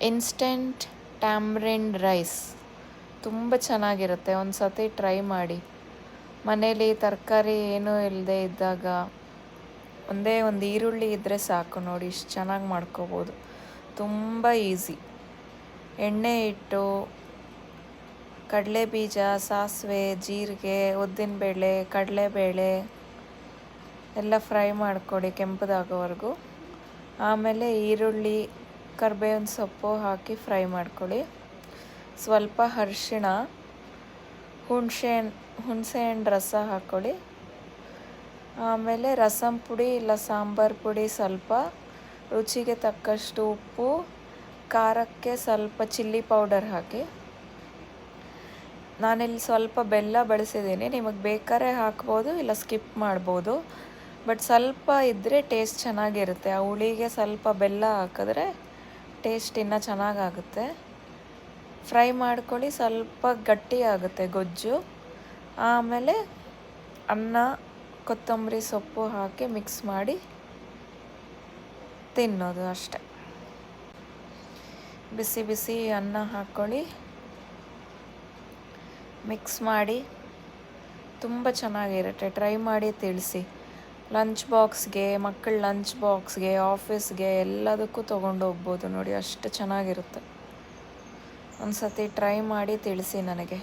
Instant tamarind rice ತುಂಬ ಚೆನ್ನಾಗಿರುತ್ತೆ. ಒಂದು ಸತಿ ಟ್ರೈ ಮಾಡಿ. ಮನೇಲಿ ತರಕಾರಿ ಏನೂ ಇಲ್ಲದೆ ಇದ್ದಾಗ ಒಂದೇ ಒಂದು ಈರುಳ್ಳಿ ಇದ್ದರೆ ಸಾಕು ನೋಡಿ, ಇಷ್ಟು ಚೆನ್ನಾಗಿ ಮಾಡ್ಕೋಬೋದು. ತುಂಬ ಈಸಿ. ಎಣ್ಣೆ ಇಟ್ಟು ಕಡಲೆಬೀಜ, ಸಾಸಿವೆ, ಜೀರಿಗೆ, ಉದ್ದಿನಬೇಳೆ, ಕಡಲೆಬೇಳೆ ಎಲ್ಲ ಫ್ರೈ ಮಾಡ್ಕೊಡಿ ಕೆಂಪದಾಗೋವರೆಗೂ. ಆಮೇಲೆ ಈರುಳ್ಳಿ, ಕರಿಬೇವಿನ ಸೊಪ್ಪು ಹಾಕಿ ಫ್ರೈ ಮಾಡ್ಕೊಳ್ಳಿ. ಸ್ವಲ್ಪ ಅರಿಶಿಣ, ಹುಣಸೆಹಣ್ಣು ರಸ ಹಾಕ್ಕೊಳ್ಳಿ. ಆಮೇಲೆ ರಸಂ ಪುಡಿ ಇಲ್ಲ ಸಾಂಬಾರು ಪುಡಿ ಸ್ವಲ್ಪ, ರುಚಿಗೆ ತಕ್ಕಷ್ಟು ಉಪ್ಪು, ಖಾರಕ್ಕೆ ಸ್ವಲ್ಪ ಚಿಲ್ಲಿ ಪೌಡರ್ ಹಾಕಿ. ನಾನಿಲ್ಲಿ ಸ್ವಲ್ಪ ಬೆಲ್ಲ ಬಳಸಿದ್ದೀನಿ, ನಿಮಗೆ ಬೇಕಾದ್ರೆ ಹಾಕ್ಬೋದು ಇಲ್ಲ ಸ್ಕಿಪ್ ಮಾಡ್ಬೋದು. ಬಟ್ ಸ್ವಲ್ಪ ಇದ್ದರೆ ಟೇಸ್ಟ್ ಚೆನ್ನಾಗಿರುತ್ತೆ. ಆ ಹುಳಿಗೆ ಸ್ವಲ್ಪ ಬೆಲ್ಲ ಹಾಕಿದ್ರೆ ಟೇಸ್ಟ್ ಇನ್ನೂ ಚೆನ್ನಾಗಾಗುತ್ತೆ. ಫ್ರೈ ಮಾಡ್ಕೊಳ್ಳಿ, ಸ್ವಲ್ಪ ಗಟ್ಟಿ ಆಗುತ್ತೆ ಗೊಜ್ಜು. ಆಮೇಲೆ ಅನ್ನ, ಕೊತ್ತಂಬರಿ ಸೊಪ್ಪು ಹಾಕಿ ಮಿಕ್ಸ್ ಮಾಡಿ ತಿನ್ನೋದು ಅಷ್ಟೆ. ಬಿಸಿ ಬಿಸಿ ಅನ್ನ ಹಾಕ್ಕೊಳ್ಳಿ, ಮಿಕ್ಸ್ ಮಾಡಿ. ತುಂಬ ಚೆನ್ನಾಗಿರುತ್ತೆ. ಟ್ರೈ ಮಾಡಿ ತಿಳಿಸಿ. ಲಂಚ್ ಬಾಕ್ಸ್ಗೆ, ಮಕ್ಕಳ ಲಂಚ್ ಬಾಕ್ಸ್ಗೆ, ಆಫೀಸ್ಗೆ ಎಲ್ಲದಕ್ಕೂ ತೊಗೊಂಡು ಹೋಗ್ಬೋದು ನೋಡಿ, ಅಷ್ಟು ಚೆನ್ನಾಗಿರುತ್ತೆ. ಒಂದು ಸತಿ ಟ್ರೈ ಮಾಡಿ ತಿಳಿಸಿ ನನಗೆ.